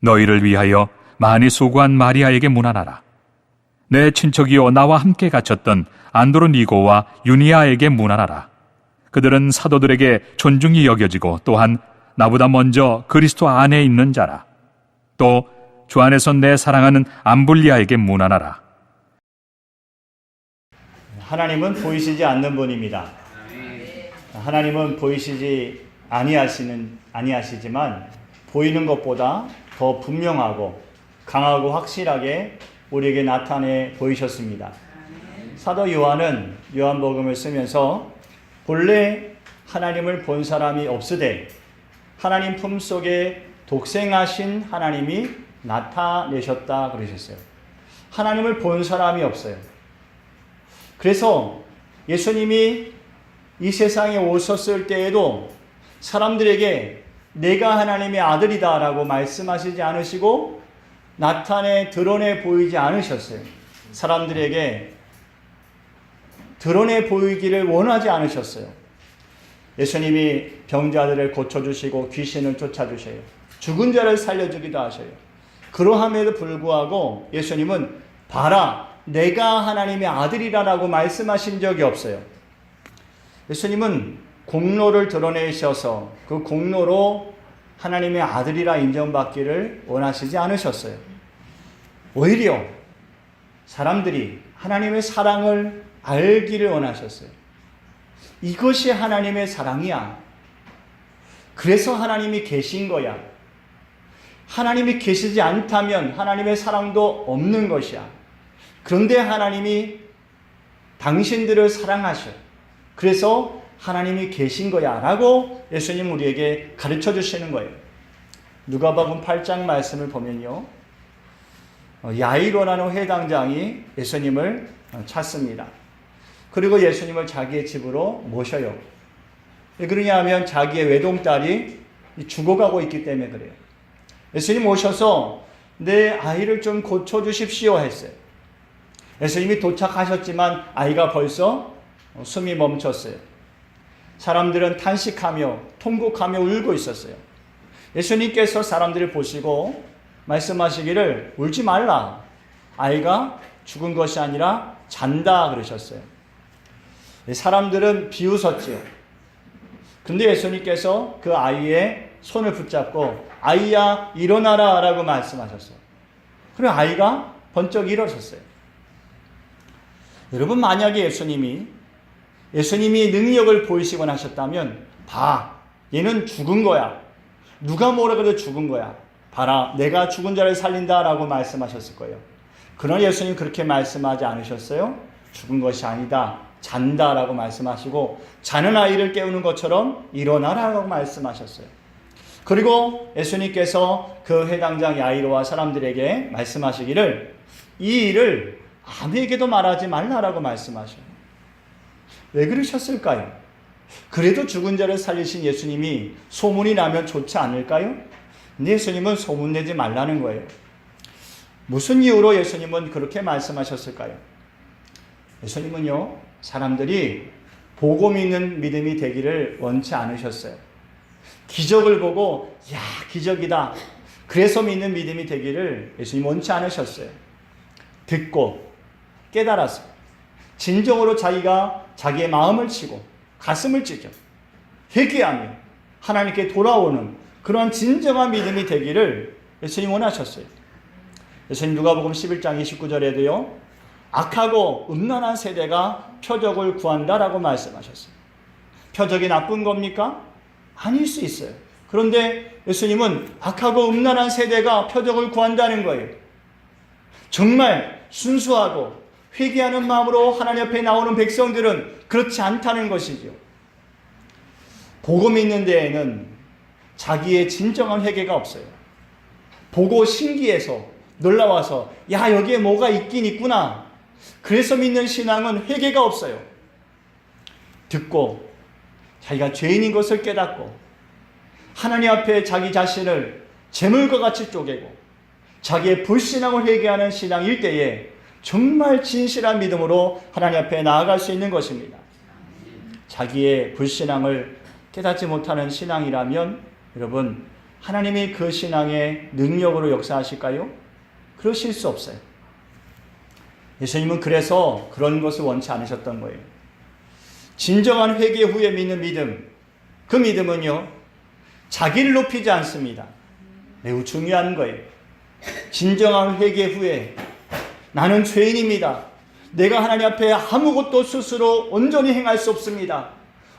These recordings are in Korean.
너희를 위하여 많이 수고한 마리아에게 문안하라. 내 친척이요 나와 함께 갇혔던 안드로니고와 유니아에게 문안하라. 그들은 사도들에게 존중이 여겨지고 또한 나보다 먼저 그리스도 안에 있는 자라. 또 주 안에서 내 사랑하는 암블리아에게 문안하라. 하나님은 보이시지 않는 분입니다. 하나님은 보이시지 아니하시지만 보이는 것보다 더 분명하고 강하고 확실하게 우리에게 나타내 보이셨습니다. 사도 요한은 요한복음을 쓰면서 본래 하나님을 본 사람이 없으되 하나님 품속에 독생하신 하나님이 나타내셨다 그러셨어요. 하나님을 본 사람이 없어요. 그래서 예수님이 이 세상에 오셨을 때에도 사람들에게 내가 하나님의 아들이다 라고 말씀하시지 않으시고 드러내 보이지 않으셨어요. 사람들에게 드러내 보이기를 원하지 않으셨어요. 예수님이 병자들을 고쳐주시고 귀신을 쫓아주셔요. 죽은 자를 살려주기도 하셔요. 그러함에도 불구하고 예수님은 봐라 내가 하나님의 아들이라고 말씀하신 적이 없어요. 예수님은 공로를 드러내셔서 그 공로로 하나님의 아들이라 인정받기를 원하시지 않으셨어요. 오히려 사람들이 하나님의 사랑을 알기를 원하셨어요. 이것이 하나님의 사랑이야. 그래서 하나님이 계신 거야. 하나님이 계시지 않다면 하나님의 사랑도 없는 것이야. 그런데 하나님이 당신들을 사랑하셔. 그래서 하나님이 계신 거야 라고 예수님 우리에게 가르쳐 주시는 거예요. 누가복음 8장 말씀을 보면요, 야이로라는 회당장이 예수님을 찾습니다. 그리고 예수님을 자기의 집으로 모셔요. 왜 그러냐 하면 자기의 외동딸이 죽어가고 있기 때문에 그래요. 예수님 오셔서 내 아이를 좀 고쳐주십시오 했어요. 예수님이 도착하셨지만 아이가 벌써 숨이 멈췄어요. 사람들은 탄식하며 통곡하며 울고 있었어요. 예수님께서 사람들을 보시고 말씀하시기를 울지 말라. 아이가 죽은 것이 아니라 잔다 그러셨어요. 사람들은 비웃었지요. 근데 예수님께서 그 아이의 손을 붙잡고 아이야 일어나라 라고 말씀하셨어요. 그리고 아이가 번쩍 일어섰어요. 여러분, 만약에 예수님이 능력을 보이시곤 하셨다면 봐, 얘는 죽은 거야. 누가 뭐라 그래도 죽은 거야. 봐라, 내가 죽은 자를 살린다 라고 말씀하셨을 거예요. 그러나 예수님 그렇게 말씀하지 않으셨어요. 죽은 것이 아니다, 잔다 라고 말씀하시고 자는 아이를 깨우는 것처럼 일어나라 라고 말씀하셨어요. 그리고 예수님께서 그 회당장 야이로와 사람들에게 말씀하시기를 이 일을 아무에게도 말하지 말라라고 말씀하셔요. 왜 그러셨을까요? 그래도 죽은 자를 살리신 예수님이 소문이 나면 좋지 않을까요? 근데 예수님은 소문내지 말라는 거예요. 무슨 이유로 예수님은 그렇게 말씀하셨을까요? 예수님은요, 사람들이 보고 믿는 믿음이 되기를 원치 않으셨어요. 기적을 보고 야, 기적이다, 그래서 믿는 믿음이 되기를 예수님 원치 않으셨어요. 듣고 깨달아서 진정으로 자기가 자기의 마음을 치고 가슴을 찢어 회개하며 하나님께 돌아오는 그런 진정한 믿음이 되기를 예수님 원하셨어요. 예수님 누가복음 11장 29절에도요 악하고 음란한 세대가 표적을 구한다라고 말씀하셨어요. 표적이 나쁜 겁니까? 아닐 수 있어요. 그런데 예수님은 악하고 음란한 세대가 표적을 구한다는 거예요. 정말 순수하고 회개하는 마음으로 하나님 앞에 나오는 백성들은 그렇지 않다는 것이죠. 보고 믿는 데에는 자기의 진정한 회개가 없어요. 보고 신기해서 놀라워서 야, 여기에 뭐가 있긴 있구나, 그래서 믿는 신앙은 회개가 없어요. 듣고 자기가 죄인인 것을 깨닫고 하나님 앞에 자기 자신을 재물과 같이 쪼개고 자기의 불신앙을 회개하는 신앙일 때에 정말 진실한 믿음으로 하나님 앞에 나아갈 수 있는 것입니다. 자기의 불신앙을 깨닫지 못하는 신앙이라면 여러분, 하나님이 그 신앙의 능력으로 역사하실까요? 그러실 수 없어요. 예수님은 그래서 그런 것을 원치 않으셨던 거예요. 진정한 회개 후에 믿는 믿음, 그 믿음은요, 자기를 높이지 않습니다. 매우 중요한 거예요. 진정한 회개 후에 나는 죄인입니다. 내가 하나님 앞에 아무것도 스스로 온전히 행할 수 없습니다.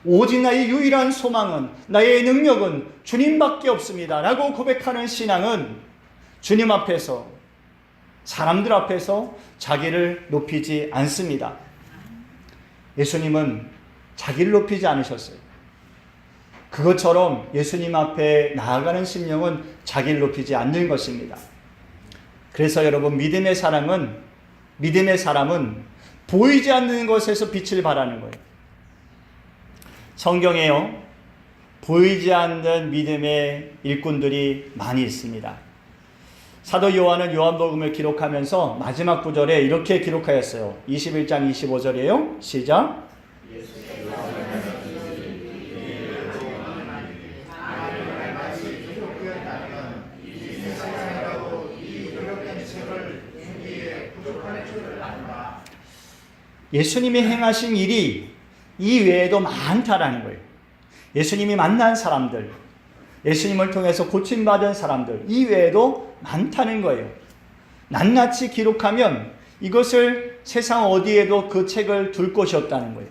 오직 나의 유일한 소망은, 나의 능력은 주님밖에 없습니다 라고 고백하는 신앙은 주님 앞에서, 사람들 앞에서 자기를 높이지 않습니다. 예수님은 자기를 높이지 않으셨어요. 그것처럼 예수님 앞에 나아가는 심령은 자기를 높이지 않는 것입니다. 그래서 여러분, 믿음의 사람은 보이지 않는 것에서 빛을 발하는 거예요. 성경에요, 보이지 않는 믿음의 일꾼들이 많이 있습니다. 사도 요한은 요한복음을 기록하면서 마지막 구절에 이렇게 기록하였어요. 21장 25절이에요. 시작. 예수님이 행하신 일이 이 외에도 많다라는 거예요. 예수님이 만난 사람들, 예수님을 통해서 고침받은 사람들, 이 외에도 많다는 거예요. 낱낱이 기록하면 이것을 세상 어디에도 그 책을 둘 곳이 없다는 거예요.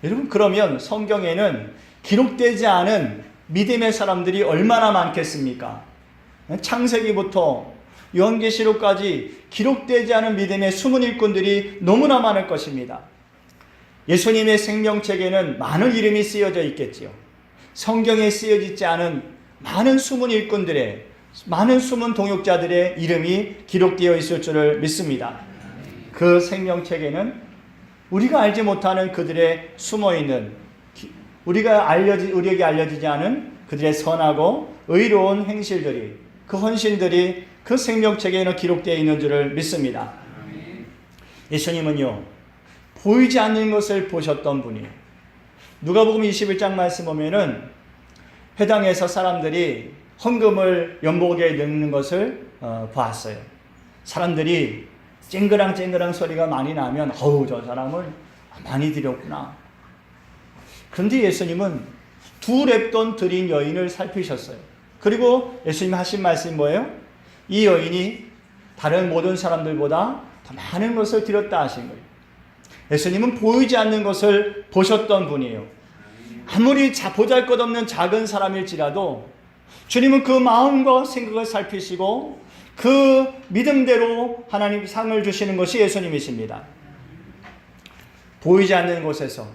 여러분, 그러면 성경에는 기록되지 않은 믿음의 사람들이 얼마나 많겠습니까? 창세기부터 요한계시록까지 기록되지 않은 믿음의 숨은 일꾼들이 너무나 많을 것입니다. 예수님의 생명책에는 많은 이름이 쓰여져 있겠지요. 성경에 쓰여지지 않은 많은 숨은 일꾼들의, 많은 숨은 동역자들의 이름이 기록되어 있을 줄을 믿습니다. 그 생명책에는 우리가 알지 못하는 그들의 숨어있는, 우리에게 알려지지 않은 그들의 선하고 의로운 행실들이, 그 헌신들이 그 생명책에는 기록되어 있는 줄을 믿습니다. 예수님은요, 보이지 않는 것을 보셨던 분이에요. 누가복음 21장 말씀 보면은 회당에서 사람들이 헌금을 연복에 넣는 것을 보았어요. 사람들이 쨍그랑 소리가 많이 나면 어우, 저 사람을 많이 드렸구나. 그런데 예수님은 두 렙돈 드린 여인을 살피셨어요. 그리고 예수님이 하신 말씀이 뭐예요? 이 여인이 다른 모든 사람들보다 더 많은 것을 드렸다 하신 거예요. 예수님은 보이지 않는 것을 보셨던 분이에요. 아무리 보잘것없는 작은 사람일지라도 주님은 그 마음과 생각을 살피시고 그 믿음대로 하나님 상을 주시는 것이 예수님이십니다. 보이지 않는 곳에서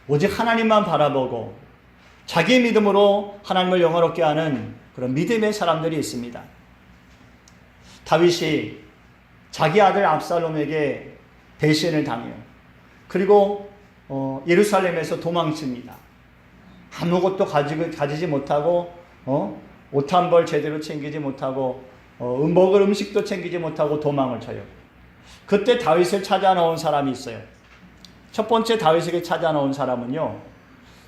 오직 하나님만 바라보고 자기 믿음으로 하나님을 영화롭게 하는 그런 믿음의 사람들이 있습니다. 다윗이 자기 아들 압살롬에게 배신을 당해요. 그리고 예루살렘에서 도망칩니다. 아무것도 가지지 못하고 옷 한 벌 제대로 챙기지 못하고 먹을 음식도 챙기지 못하고 도망을 쳐요. 그때 다윗을 찾아 나온 사람이 있어요. 첫 번째 다윗에게 찾아 나온 사람은요,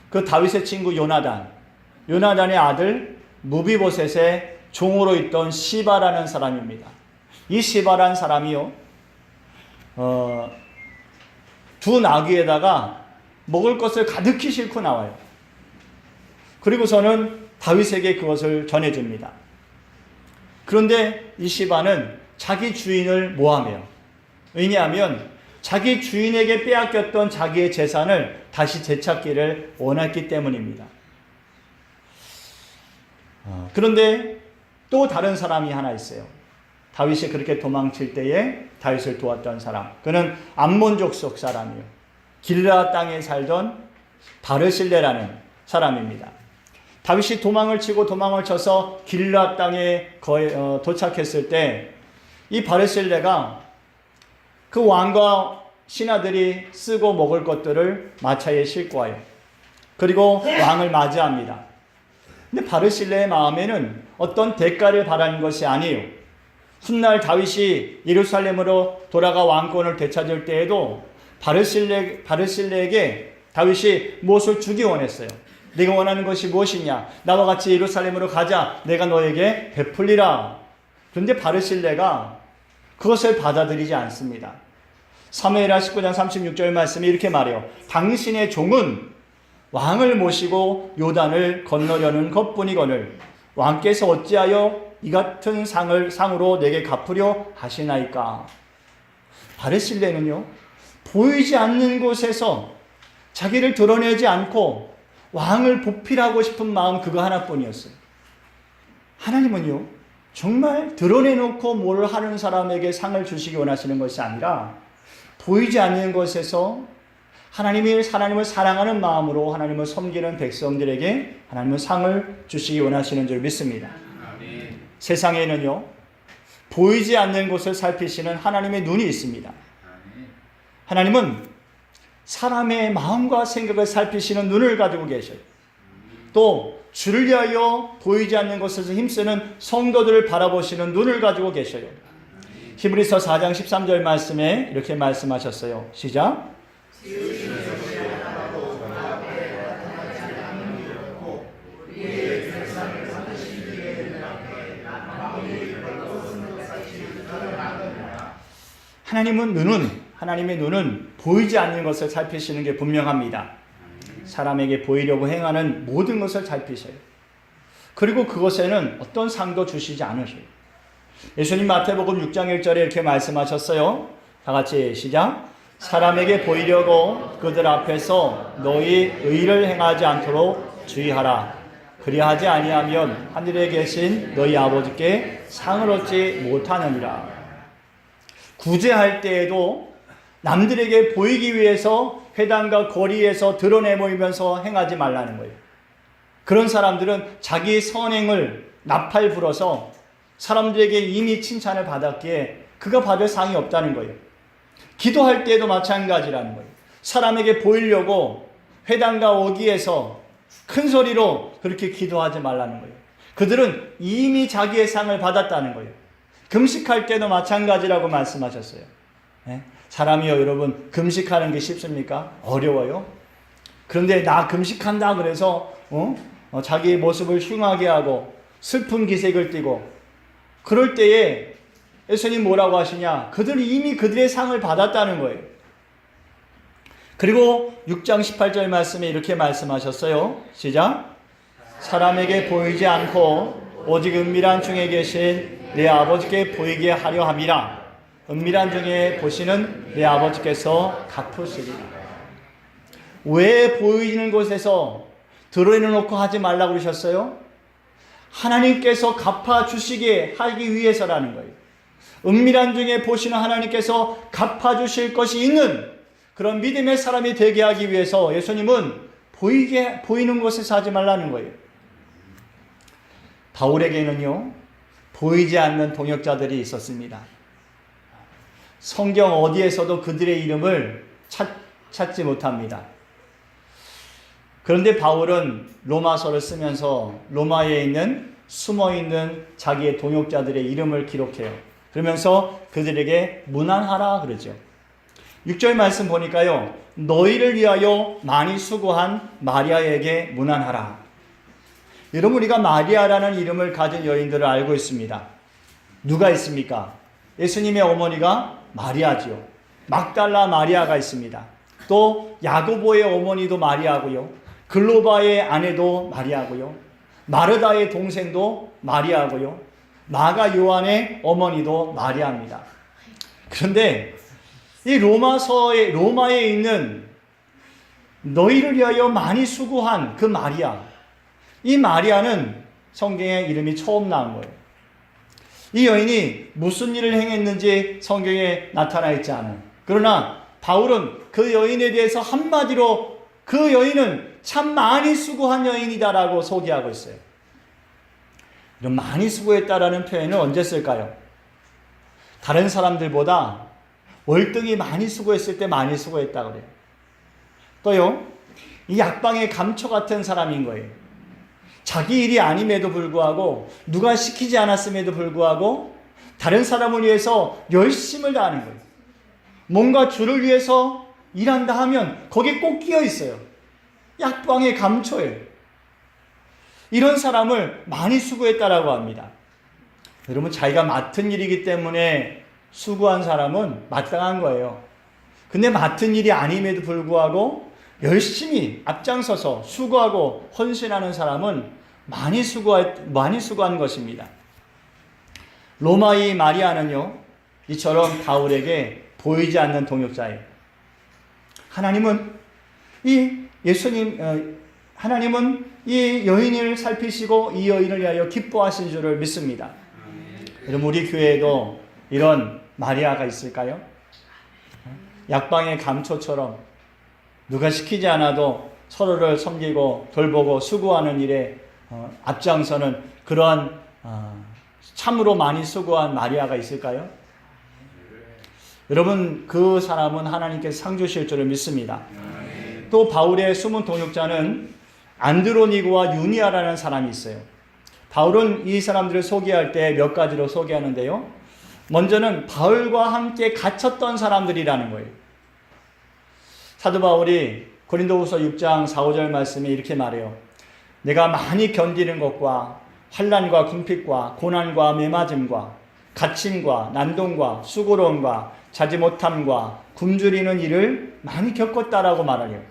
그 다윗의 친구 요나단의 아들 무비보셋의 종으로 있던 시바라는 사람입니다. 이 시바라는 사람이요, 두 나귀에다가 먹을 것을 가득히 싣고 나와요. 그리고서는 다윗에게 그것을 전해줍니다. 그런데 이 시바는 자기 주인을 모함해요. 왜냐하면 자기 주인에게 빼앗겼던 자기의 재산을 다시 되찾기를 원했기 때문입니다. 그런데 또 다른 사람이 하나 있어요. 다윗이 그렇게 도망칠 때에 다윗을 도왔던 사람. 그는 암몬족 속 사람이에요. 길르앗 땅에 살던 바르실레라는 사람입니다. 다윗이 도망을 쳐서 길르앗 땅에 도착했을 때 이 바르실레가 그 왕과 신하들이 쓰고 먹을 것들을 마차에 싣고 와요. 그리고 왕을 맞이합니다. 근데 바르실레의 마음에는 어떤 대가를 바라는 것이 아니에요. 훗날 다윗이 예루살렘으로 돌아가 왕권을 되찾을 때에도 바르실레에게 다윗이 무엇을 주기 원했어요. 네가 원하는 것이 무엇이냐? 나와 같이 예루살렘으로 가자. 내가 너에게 베풀리라. 그런데 바르실레가 그것을 받아들이지 않습니다. 사무엘하 19장 36절 말씀이 이렇게 말해요. 당신의 종은 왕을 모시고 요단을 건너려는 것뿐이거늘 왕께서 어찌하여 이 같은 상으로 내게 갚으려 하시나이까? 바르실레는요, 보이지 않는 곳에서 자기를 드러내지 않고 왕을 보필하고 싶은 마음 그거 하나뿐이었어요. 하나님은요, 정말 드러내놓고 뭘 하는 사람에게 상을 주시기 원하시는 것이 아니라 보이지 않는 곳에서 하나님을 사랑하는 마음으로 하나님을 섬기는 백성들에게 하나님은 상을 주시기 원하시는 줄 믿습니다. 아멘. 세상에는요, 보이지 않는 곳을 살피시는 하나님의 눈이 있습니다. 아멘. 하나님은 사람의 마음과 생각을 살피시는 눈을 가지고 계셔요. 또 주를 위하여 보이지 않는 곳에서 힘쓰는 성도들을 바라보시는 눈을 가지고 계셔요. 히브리서 4장 13절 말씀에 이렇게 말씀하셨어요. 시작. 하나님의 눈은 보이지 않는 것을 살피시는 게 분명합니다. 사람에게 보이려고 행하는 모든 것을 살피셔요. 그리고 그것에는 어떤 상도 주시지 않으셔요. 예수님 마태복음 6장 1절에 이렇게 말씀하셨어요. 다 같이 시작. 사람에게 보이려고 그들 앞에서 너희 의를 행하지 않도록 주의하라. 그리하지 아니하면 하늘에 계신 너희 아버지께 상을 얻지 못하느니라. 구제할 때에도 남들에게 보이기 위해서 회당과 거리에서 드러내 보이면서 행하지 말라는 거예요. 그런 사람들은 자기 선행을 나팔 불어서 사람들에게 이미 칭찬을 받았기에 그가 받을 상이 없다는 거예요. 기도할 때에도 마찬가지라는 거예요. 사람에게 보이려고 회당과 어귀에서 큰 소리로 그렇게 기도하지 말라는 거예요. 그들은 이미 자기의 상을 받았다는 거예요. 금식할 때도 마찬가지라고 말씀하셨어요. 네? 사람이요, 여러분, 금식하는 게 쉽습니까? 어려워요. 그런데 나 금식한다 그래서 자기의 모습을 흉하게 하고 슬픈 기색을 띠고 그럴 때에 예수님 뭐라고 하시냐? 그들이 이미 그들의 상을 받았다는 거예요. 그리고 6장 18절 말씀에 이렇게 말씀하셨어요. 시작. 사람에게 보이지 않고 오직 은밀한 중에 계신 내 아버지께 보이게 하려 함이라. 은밀한 중에 보시는 내 아버지께서 갚으시리라. 왜 보이는 곳에서 드러내놓고 하지 말라고 그러셨어요? 하나님께서 갚아주시게 하기 위해서라는 거예요. 은밀한 중에 보시는 하나님께서 갚아주실 것이 있는 그런 믿음의 사람이 되게 하기 위해서 예수님은 보이는 곳에서 하지 말라는 거예요. 바울에게는요, 보이지 않는 동역자들이 있었습니다. 성경 어디에서도 그들의 이름을 찾지 못합니다. 그런데 바울은 로마서를 쓰면서 로마에 있는 숨어있는 자기의 동역자들의 이름을 기록해요. 그러면서 그들에게 문안하라 그러죠. 6절 말씀 보니까요, 너희를 위하여 많이 수고한 마리아에게 문안하라. 여러분, 우리가 마리아라는 이름을 가진 여인들을 알고 있습니다. 누가 있습니까? 예수님의 어머니가 마리아지요. 막달라 마리아가 있습니다. 또 야고보의 어머니도 마리아고요. 글로바의 아내도 마리아고요. 마르다의 동생도 마리아고요. 마가 요한의 어머니도 마리아입니다. 그런데 이 로마에 있는 너희를 위하여 많이 수고한 그 마리아, 이 마리아는 성경에 이름이 처음 나온 거예요. 이 여인이 무슨 일을 행했는지 성경에 나타나 있지 않아요. 그러나 바울은 그 여인에 대해서 한마디로 그 여인은 참 많이 수고한 여인이다라고 소개하고 있어요. 이런 많이 수고했다라는 표현을 언제 쓸까요? 다른 사람들보다 월등히 많이 수고했을 때 많이 수고했다 그래요. 또요, 이 약방의 감초 같은 사람인 거예요. 자기 일이 아님에도 불구하고 누가 시키지 않았음에도 불구하고 다른 사람을 위해서 열심을 다하는 거예요. 뭔가 주를 위해서 일한다 하면 거기에 꼭 끼어 있어요. 약방의 감초예요. 이런 사람을 많이 수고했다라고 합니다. 여러분, 자기가 맡은 일이기 때문에 수고한 사람은 마땅한 거예요. 근데 맡은 일이 아님에도 불구하고 열심히 앞장서서 수고하고 헌신하는 사람은 많이 수고한 것입니다. 로마의 마리아는요, 이처럼 바울에게 보이지 않는 동역자예요. 하나님은 이 여인을 살피시고 이 여인을 위하여 기뻐하신 줄을 믿습니다. 여러분, 우리 교회에도 이런 마리아가 있을까요? 약방의 감초처럼 누가 시키지 않아도 서로를 섬기고 돌보고 수고하는 일에 앞장서는 그러한 참으로 많이 수고한 마리아가 있을까요? 여러분, 그 사람은 하나님께서 상 주실 줄을 믿습니다. 또 바울의 숨은 동역자는 안드로니고와 유니아라는 사람이 있어요. 바울은 이 사람들을 소개할 때 몇 가지로 소개하는데요. 먼저는 바울과 함께 갇혔던 사람들이라는 거예요. 사도 바울이 고린도후서 6장 4, 5절 말씀에 이렇게 말해요. 내가 많이 견디는 것과 환난과 궁핍과 고난과 매맞음과 갇힘과 난동과 수고로움과 자지 못함과 굶주리는 일을 많이 겪었다라고 말하래요.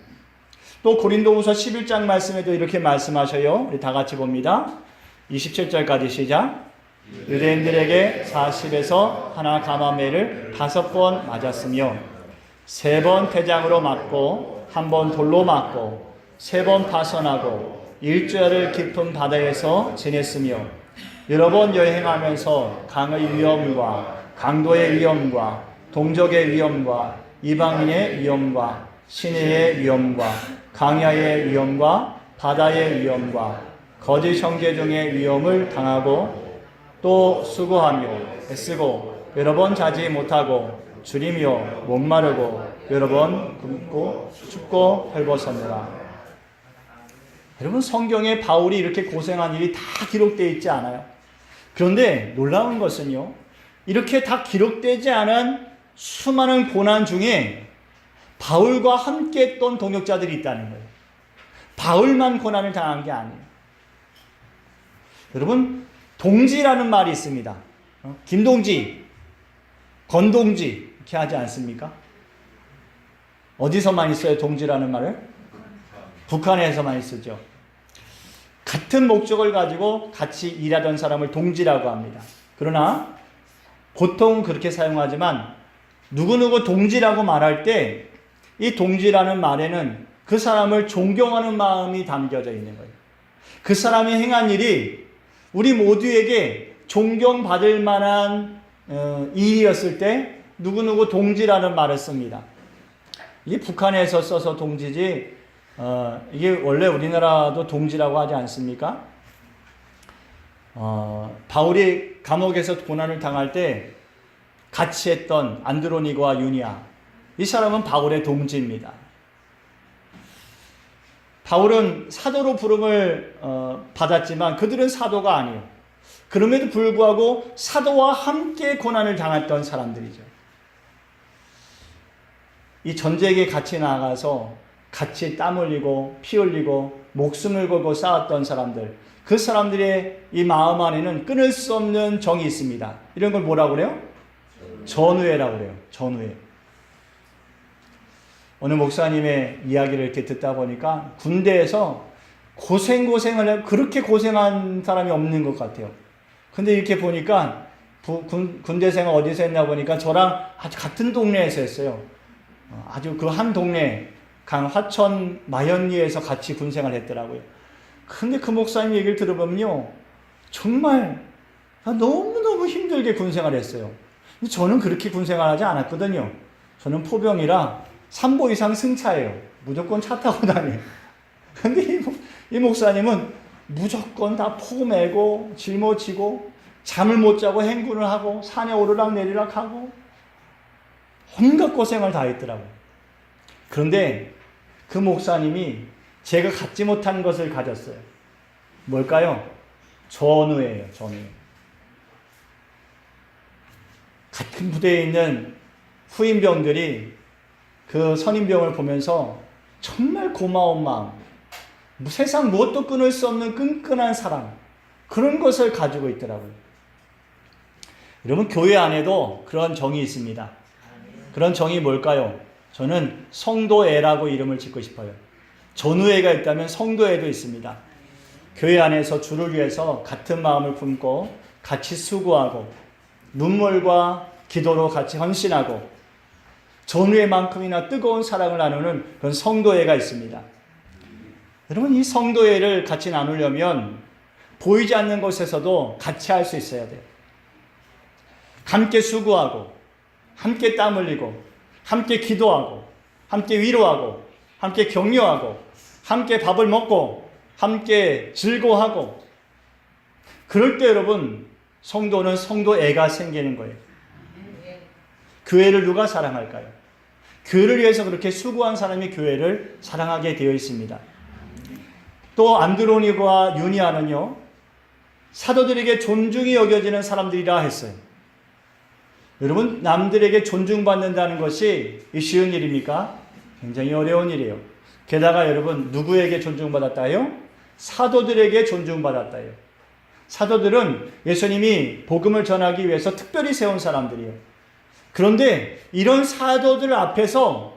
또 고린도후서 11장 말씀에도 이렇게 말씀하셔요. 우리 다 같이 봅니다. 27절까지 시작. 유대인들에게 40에서 하나 가마매를 5번 맞았으며 3번 대장으로 맞고 1번 돌로 맞고 3번 파선하고 일주일을 깊은 바다에서 지냈으며 여러 번 여행하면서 강의 위험과 강도의 위험과 동족의 위험과 이방인의 위험과 시내의 위험과 강야의 위험과 바다의 위험과 거짓 형제 중의 위험을 당하고 또 수고하며 애쓰고 여러 번 자지 못하고 줄이며 목마르고 여러 번 굶고 춥고 헐벗었느라. 여러분, 성경에 바울이 이렇게 고생한 일이 다 기록되어 있지 않아요. 그런데 놀라운 것은요, 이렇게 다 기록되지 않은 수많은 고난 중에 바울과 함께 했던 동역자들이 있다는 거예요. 바울만 고난을 당한 게 아니에요. 여러분, 동지라는 말이 있습니다. 김동지, 건동지 이렇게 하지 않습니까? 어디서 많이 써요, 동지라는 말을? 북한에서 많이 쓰죠. 같은 목적을 가지고 같이 일하던 사람을 동지라고 합니다. 그러나 보통 그렇게 사용하지만 누구누구 동지라고 말할 때 이 동지라는 말에는 그 사람을 존경하는 마음이 담겨져 있는 거예요. 그 사람이 행한 일이 우리 모두에게 존경받을 만한 일이었을 때 누구누구 동지라는 말을 씁니다. 이게 북한에서 써서 동지지 이게 원래 우리나라도 동지라고 하지 않습니까? 바울이 감옥에서 고난을 당할 때 같이 했던 안드로니고와 유니아, 이 사람은 바울의 동지입니다. 바울은 사도로 부름을 받았지만 그들은 사도가 아니에요. 그럼에도 불구하고 사도와 함께 고난을 당했던 사람들이죠. 이 전쟁에 같이 나가서 같이 땀 흘리고 피 흘리고 목숨을 걸고 싸웠던 사람들, 그 사람들의 이 마음 안에는 끊을 수 없는 정이 있습니다. 이런 걸 뭐라고 그래요? 전우회라고 그래요. 전우회. 어느 목사님의 이야기를 이렇게 듣다 보니까 군대에서 고생을 해, 그렇게 고생한 사람이 없는 것 같아요. 근데 이렇게 보니까 군대 생활 어디서 했나 보니까 저랑 아주 같은 동네에서 했어요. 아주 그 한 동네 강화천 마현리에서 같이 군생활 했더라고요. 근데 그 목사님 얘기를 들어보면요, 정말 너무너무 힘들게 군생활 했어요. 저는 그렇게 군생활 하지 않았거든요. 저는 포병이라 3보 이상 승차예요. 무조건 차 타고 다녀요. 근데 이 목사님은 무조건 다 포 메고 짊어지고 잠을 못 자고 행군을 하고 산에 오르락 내리락 하고 온갖 고생을 다 했더라고요. 그런데 그 목사님이 제가 갖지 못한 것을 가졌어요. 뭘까요? 전우예요. 전우. 같은 부대에 있는 후임병들이 그 선임병을 보면서 정말 고마운 마음, 세상 무엇도 끊을 수 없는 끈끈한 사랑, 그런 것을 가지고 있더라고요. 여러분, 교회 안에도 그런 정이 있습니다. 그런 정이 뭘까요? 저는 성도애라고 이름을 짓고 싶어요. 전우애가 있다면 성도애도 있습니다. 교회 안에서 주를 위해서 같은 마음을 품고 같이 수고하고 눈물과 기도로 같이 헌신하고 전우애만큼이나 뜨거운 사랑을 나누는 그런 성도애가 있습니다. 여러분, 이 성도애를 같이 나누려면 보이지 않는 곳에서도 같이 할 수 있어야 돼요. 함께 수고하고 함께 땀 흘리고 함께 기도하고 함께 위로하고 함께 격려하고 함께 밥을 먹고 함께 즐거워하고, 그럴 때 여러분, 성도는 성도애가 생기는 거예요. 교회를 누가 사랑할까요? 교회를 위해서 그렇게 수고한 사람이 교회를 사랑하게 되어 있습니다. 또 안드로니고와 유니아는요, 사도들에게 존중이 여겨지는 사람들이라 했어요. 여러분, 남들에게 존중받는다는 것이 쉬운 일입니까? 굉장히 어려운 일이에요. 게다가 여러분, 누구에게 존중받았다요? 사도들에게 존중받았다요. 사도들은 예수님이 복음을 전하기 위해서 특별히 세운 사람들이에요. 그런데 이런 사도들 앞에서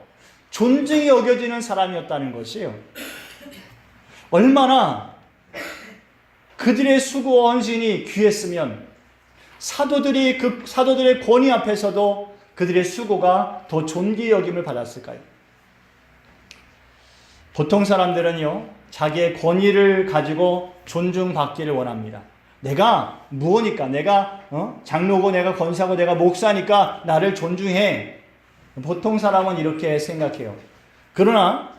존중이 여겨지는 사람이었다는 것이에요. 얼마나 그들의 수고와 헌신이 귀했으면 사도들의 권위 앞에서도 그들의 수고가 더 존귀 여김을 받았을까요? 보통 사람들은요, 자기의 권위를 가지고 존중받기를 원합니다. 내가 무엇니까? 내가 장로고 내가 권사고 내가 목사니까 나를 존중해. 보통 사람은 이렇게 생각해요. 그러나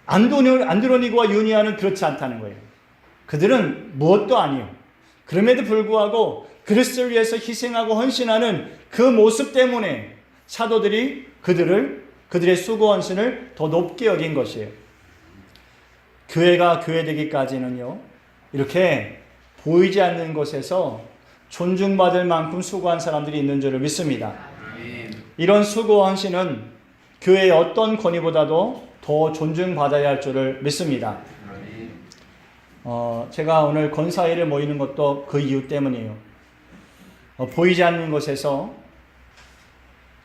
안드로니고와 유니아는 그렇지 않다는 거예요. 그들은 무엇도 아니에요. 그럼에도 불구하고 그리스도를 위해서 희생하고 헌신하는 그 모습 때문에 사도들이 그들의 수고 헌신을 더 높게 여긴 것이에요. 교회가 교회되기까지는요, 이렇게 보이지 않는 곳에서 존중받을 만큼 수고한 사람들이 있는 줄을 믿습니다. 이런 수고 헌신은 교회의 어떤 권위보다도 더 존중받아야 할 줄을 믿습니다. 제가 오늘 권사회를 모이는 것도 그 이유 때문이에요. 보이지 않는 곳에서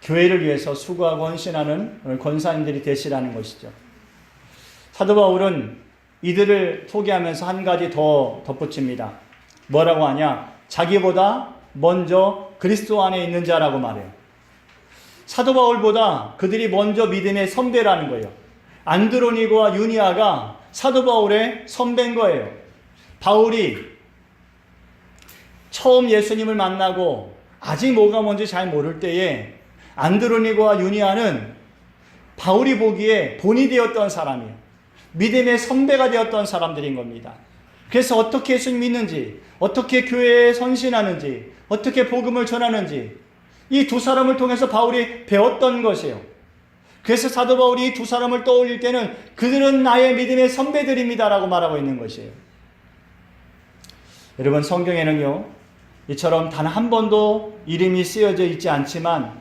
교회를 위해서 수고하고 헌신하는 오늘 권사님들이 되시라는 것이죠. 사도 바울은 이들을 소개하면서 한 가지 더 덧붙입니다. 뭐라고 하냐? 자기보다 먼저 그리스도 안에 있는 자라고 말해요. 사도 바울보다 그들이 먼저 믿음의 선배라는 거예요. 안드로니고와 유니아가 사도 바울의 선배인 거예요. 바울이 처음 예수님을 만나고 아직 뭐가 뭔지 잘 모를 때에 안드로니고와 유니아는 바울이 보기에 본이 되었던 사람이에요. 믿음의 선배가 되었던 사람들인 겁니다. 그래서 어떻게 예수님 믿는지, 어떻게 교회에 헌신하는지, 어떻게 복음을 전하는지 이 두 사람을 통해서 바울이 배웠던 것이에요. 그래서 사도 바울이 이 두 사람을 떠올릴 때는 그들은 나의 믿음의 선배들입니다라고 말하고 있는 것이에요. 여러분, 성경에는요, 이처럼 단 한 번도 이름이 쓰여져 있지 않지만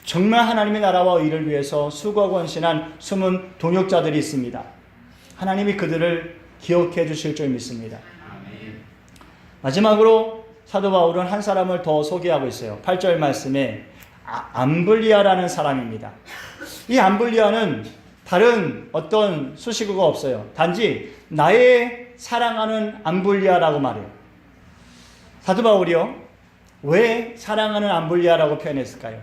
정말 하나님의 나라와 의를 위해서 수고하고 헌신한 숨은 동역자들이 있습니다. 하나님이 그들을 기억해 주실 줄 믿습니다. 마지막으로 사도 바울은 한 사람을 더 소개하고 있어요. 8절 말씀에 암블리아라는 사람입니다. 이 암블리아는 다른 어떤 수식어가 없어요. 단지 나의 사랑하는 암블리아라고 말해요. 사도 바울이요, 왜 사랑하는 암블리아라고 표현했을까요?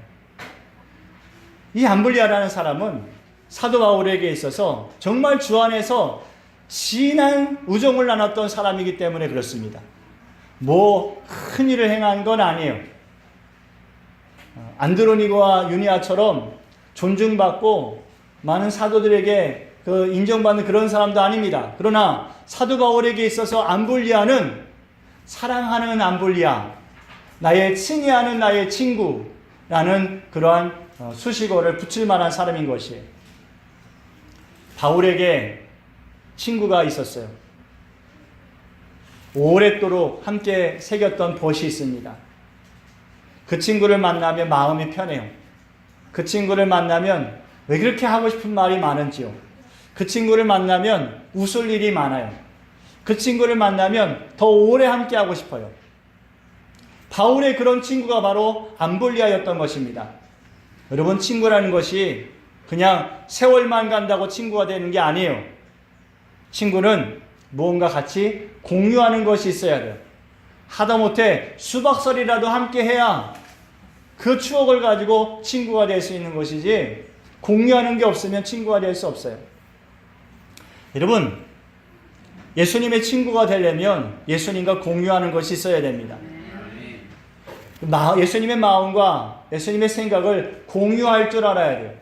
이 암블리아라는 사람은 사도 바울에게 있어서 정말 주 안에서 진한 우정을 나눴던 사람이기 때문에 그렇습니다. 뭐 큰 일을 행한 건 아니에요. 안드로니고와 유니아처럼 존중받고 많은 사도들에게 인정받는 그런 사람도 아닙니다. 그러나 사도 바울에게 있어서 암블리아는 사랑하는 암블리아, 나의 친애하는 나의 친구라는 그러한 수식어를 붙일 만한 사람인 것이에요. 바울에게 친구가 있었어요. 오랫도록 함께 새겼던 벗이 있습니다. 그 친구를 만나면 마음이 편해요. 그 친구를 만나면 왜 그렇게 하고 싶은 말이 많은지요. 그 친구를 만나면 웃을 일이 많아요. 그 친구를 만나면 더 오래 함께 하고 싶어요. 바울의 그런 친구가 바로 암볼리아였던 것입니다. 여러분, 친구라는 것이 그냥 세월만 간다고 친구가 되는 게 아니에요. 친구는 무언가 같이 공유하는 것이 있어야 돼요. 하다못해 수박설이라도 함께 해야 그 추억을 가지고 친구가 될 수 있는 것이지, 공유하는 게 없으면 친구가 될 수 없어요. 여러분, 예수님의 친구가 되려면 예수님과 공유하는 것이 있어야 됩니다. 예수님의 마음과 예수님의 생각을 공유할 줄 알아야 돼요.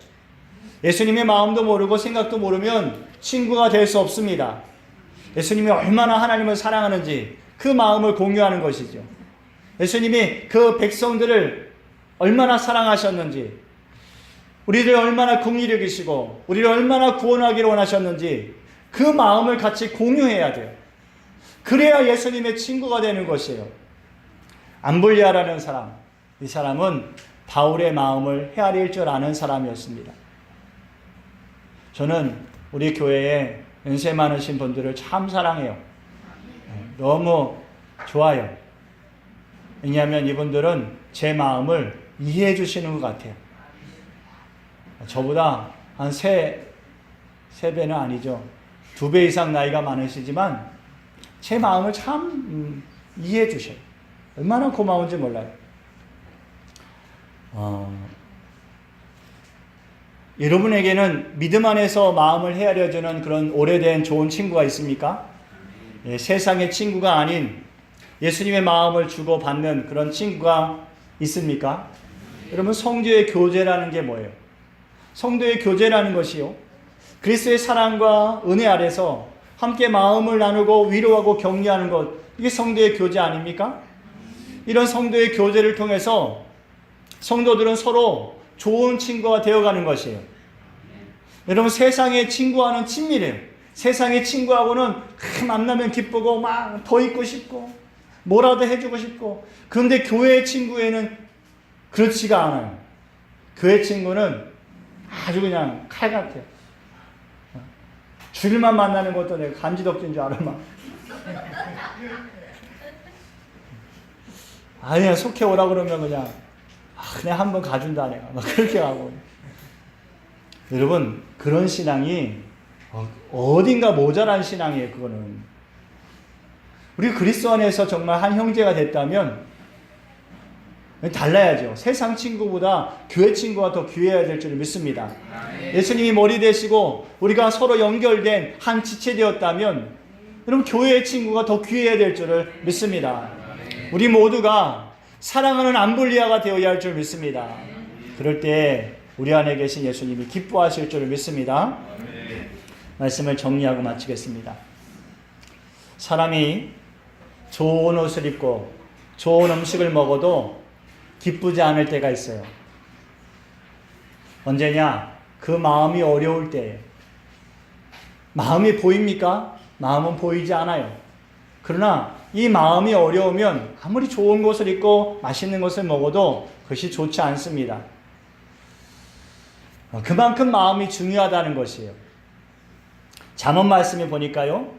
예수님의 마음도 모르고 생각도 모르면 친구가 될 수 없습니다. 예수님이 얼마나 하나님을 사랑하는지 그 마음을 공유하는 것이죠. 예수님이 그 백성들을 얼마나 사랑하셨는지, 우리를 얼마나 긍휼히 여기시고 우리를 얼마나 구원하기를 원하셨는지 그 마음을 같이 공유해야 돼요. 그래야 예수님의 친구가 되는 것이에요. 암블리아라는 사람, 이 사람은 바울의 마음을 헤아릴 줄 아는 사람이었습니다. 저는 우리 교회에 연세 많으신 분들을 참 사랑해요. 너무 좋아요. 왜냐하면 이분들은 제 마음을 이해해 주시는 것 같아요. 저보다 한 세 배는 아니죠. 2배 이상 나이가 많으시지만 제 마음을 참 이해해 주셔요. 얼마나 고마운지 몰라요. 여러분에게는 믿음 안에서 마음을 헤아려주는 그런 오래된 좋은 친구가 있습니까? 세상의 친구가 아닌 예수님의 마음을 주고받는 그런 친구가 있습니까? 여러분, 성도의 교제라는 게 뭐예요? 성도의 교제라는 것이요, 그리스도의 사랑과 은혜 아래서 함께 마음을 나누고 위로하고 격려하는 것, 이게 성도의 교제 아닙니까? 이런 성도의 교제를 통해서 성도들은 서로 좋은 친구가 되어가는 것이에요. 여러분, 세상의 친구와는 친밀해요. 세상의 친구하고는 만나면 기쁘고 막 더 있고 싶고 뭐라도 해주고 싶고, 그런데 교회의 친구에는 그렇지가 않아요. 교회 친구는 아주 그냥 칼 같아요. 주일만 만나는 것도 내가 간지덕진 줄 알아. 막. 아니야, 속해 오라 그러면 그냥 한번 가준다 내가. 막 그렇게 하고. 여러분, 그런 신앙이 어딘가 모자란 신앙이에요. 그거는. 우리 그리스도 안에서 정말 한 형제가 됐다면 달라야죠. 세상 친구보다 교회 친구가 더 귀해야 될 줄 믿습니다. 예수님이 머리 되시고 우리가 서로 연결된 한 지체 되었다면 여러분, 교회의 친구가 더 귀해야 될 줄을 믿습니다. 우리 모두가 사랑하는 암블리아가 되어야 할 줄 믿습니다. 그럴 때 우리 안에 계신 예수님이 기뻐하실 줄을 믿습니다. 말씀을 정리하고 마치겠습니다. 사람이 좋은 옷을 입고 좋은 음식을 먹어도 기쁘지 않을 때가 있어요. 언제냐? 그 마음이 어려울 때예요. 마음이 보입니까? 마음은 보이지 않아요. 그러나 이 마음이 어려우면 아무리 좋은 것을 입고 맛있는 것을 먹어도 그것이 좋지 않습니다. 그만큼 마음이 중요하다는 것이에요. 잠언 말씀에 보니까요,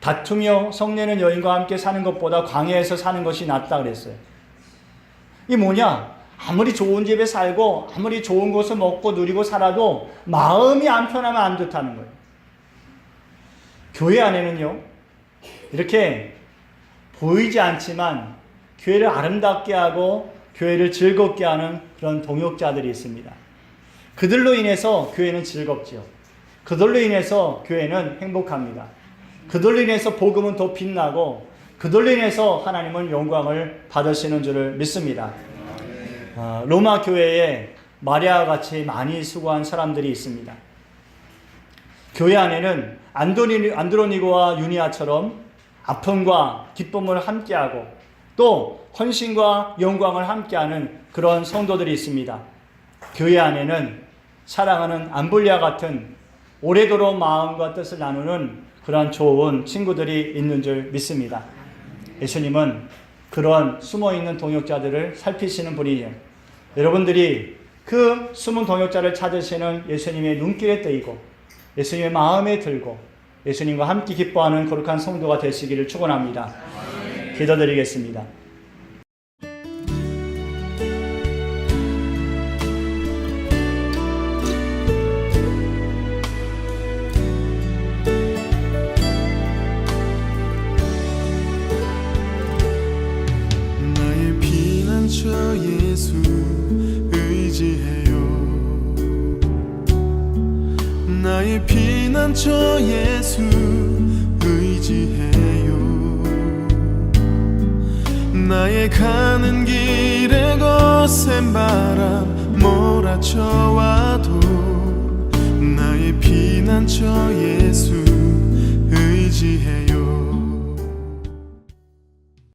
다투며 성내는 여인과 함께 사는 것보다 광야에서 사는 것이 낫다 그랬어요. 이게 뭐냐? 아무리 좋은 집에 살고 아무리 좋은 것을 먹고 누리고 살아도 마음이 안 편하면 안 좋다는 거예요. 교회 안에는요, 이렇게 보이지 않지만 교회를 아름답게 하고 교회를 즐겁게 하는 그런 동역자들이 있습니다. 그들로 인해서 교회는 즐겁지요. 그들로 인해서 교회는 행복합니다. 그들로 인해서 복음은 더 빛나고 그들로 인해서 하나님은 영광을 받으시는 줄을 믿습니다. 로마 교회에 마리아와 같이 많이 수고한 사람들이 있습니다. 교회 안에는 안드로니고와 유니아처럼 아픔과 기쁨을 함께하고 또 헌신과 영광을 함께하는 그런 성도들이 있습니다. 교회 안에는 사랑하는 암블리아 같은 오래도록 마음과 뜻을 나누는 그런 좋은 친구들이 있는 줄 믿습니다. 예수님은 그런 숨어있는 동역자들을 살피시는 분이에요. 여러분들이 그 숨은 동역자를 찾으시는 예수님의 눈길에 뜨이고 예수님의 마음에 들고 예수님과 함께 기뻐하는 거룩한 성도가 되시기를 축원합니다. 기도드리겠습니다. 나의 피난처 예수 의지해요. 나의 피난처 예수 의지해요. 나의 가는 길에 거센 바람 몰아쳐와도 나의 피난처 예수 의지해요.